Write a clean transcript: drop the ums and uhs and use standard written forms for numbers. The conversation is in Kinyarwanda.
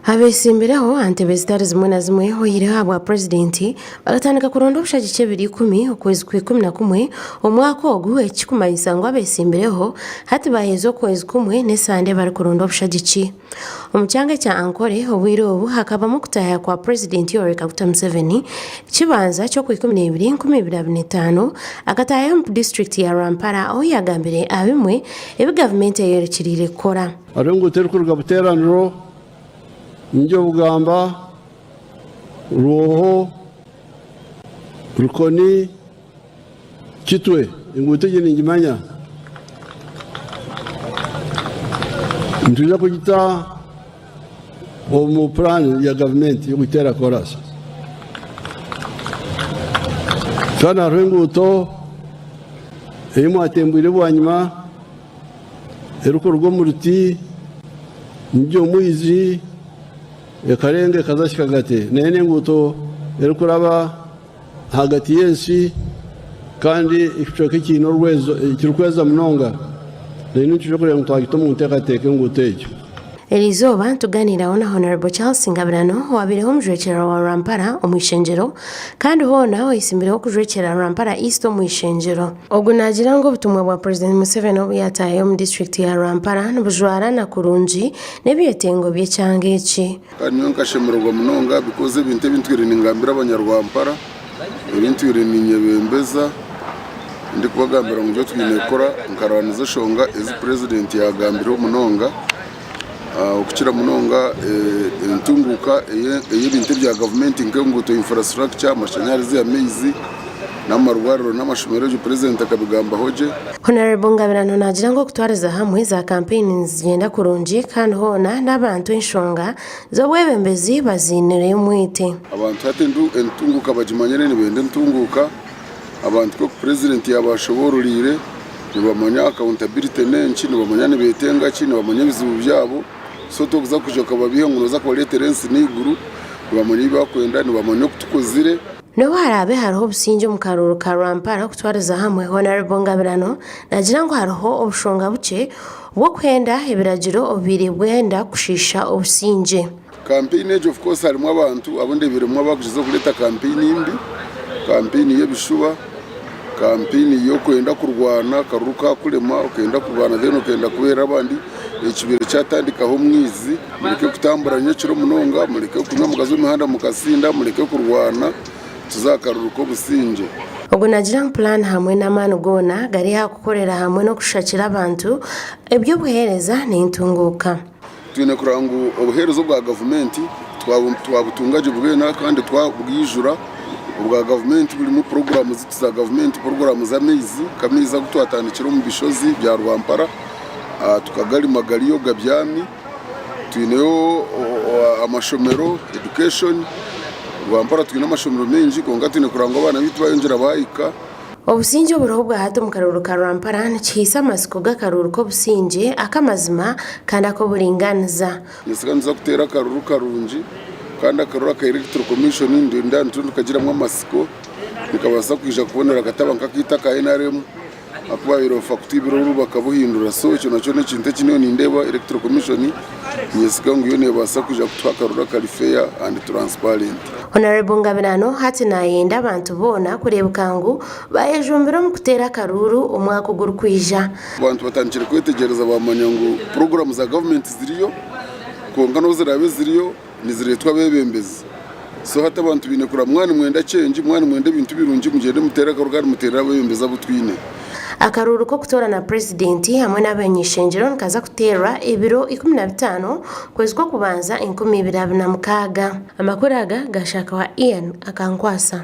Abesimbireho antebe zitari zimwe na zimwe hoyireho abwa presidenti bagatandika kuronda obushagike 10 okwezi kwa 11 omwaka ogu ekikumanyisa ngu abesimbireho hati bahezo okwezi kumwe n'esande bari kuronda obushagike. Omukyanga kya Ankole obwire obu hakabamu kutaya kwa presidenti Yoweri Kaguta Museveni kibanza kyo ku 12/2025 akataya mu district ya Rampara aho yagambire abimwe ebi government yerekirire kora. Arengo terikuruga buteraniro Njo bugamba roho rukoni kitwe ingutege ningimanya ntuza kugita mu plan ya government yo gutera korasa kana renguto imo atembwire bwanyuma eruko rugo muruti njo muizi Ekarenge kazashika gate nene nguto erukuraba hagati yensi kandi ikicoke kino rwezo kirukweza munonga nene nchukure mutagito muntekateke ngutejo Elizoba tuganira na Honorable Charles Ngabirano wabireho mujwekera wa Rampara omwishenjero kandi hona oyisimbireho kujwekera Rampara East omwishenjero ogunagira ngo butumwa bwa President Museveni obuyataye mu district ya Rampara n'ubujwara na kurunji n'ebyetengo by'ekyangeki kandi nkashemerwa munonga bikoze binte bintwire ningambira abanyarwampara ibintwire ninyebembeza ndi kubagambira mu byo twinekora nkaraniza shonga ezi president yagambira munonga ukukira munonga ntunguka y'ibintu bya government nkenguto infrastructure amashanyarazi y'amezi n'amarwariro n'amashomero y'u president akabigamba hoje. Honorable Ngabirano nagira ngo kutwariza hamwe za campaign zigenda kurunji kandi hona n'abantu inshonga zo bwebembezi bazinire umwite abantu hate ntunguka bajimanyene nibende ntunguka abantu ko president yabashoborurire nibamanya accountability nenshi nibamanya nibetenga kino bamanya bizibu byabo so tokuza kujoka babihe ngunoza kwa reference n'iguru bamanya bakwenda nibamanya kutukozire no harabe hariho obusinge mu karuru ka Rampara kutwariza hamwe. Honorable Ngabirano nagira ngo hariho obushonga buke bwo kwenda ebiragiro obiri bwenda kushisha obusinge campaign of course harimo abantu abonde birimo bakujiza kuleta campaign imbi campaign y'ebishuba campaign yo kwenda kurwana karuka kulema ukenda kurwana then ukenda kubera abandi ekibere cyatandikaho mwizi mureke kutambura nyekiro munonga mureke kunywa mugazo mihanda mukasinda mureke kurwana tuzakaruruko businje ubwo nagira plan hamwe n'amanu gona gari hakukorera hamwe no kushakira abantu ebyo buhereza n'intunguka twine kurangu obuherezo bwa government twabutungaje bwena kandi twabwijura ubwa government buri mu program za government program za mezi kamiza gutwatandikira mu bishozi bya Rwampara tukagari magariyo gabyami twineyo amashomero education Rwampara twine amashomero menji konga twine kuranga abana bitu bayongera bayika obusinje buroho bwa hato mu karuru ka Rampara n'kihisa amasiko g'akaruru ko businje akamazima kandi ako buringaniza nisiganiza kutera akaruru karunji kandi akarura ka electoral commission ndenda ntundu kagiramo amasiko nikabasa kwija kubonera agataba nkakita ka NRM akuba iro facture rubaka buhindura so cyo nacyo n'ikinte kinyo nindeba electoral commission yesiga ngo yone basa kwija kutwakarura kali fair and transparent. Honorable Ngabirano hati nayenda abantu bona kurebuka ngo bayejumbira mu kutera karuru umwaka uguru kwija abantu batandikira kwetegereza bamanya ngo program za government ziriyo konga no zirabe ziriyo niziretwa bebembezi so hata abantu binekura mwana mwenda change mwana mwenda bintu birungi mugende mutera karugari mutera bebembeza butwine akaruru ko kutora na presidenti hamwe n'abanyishenjero nkaza kutera ebiro 15 kwezi kwa kubanza 2026 amakuru aga gashaka wa Ian akankwasa.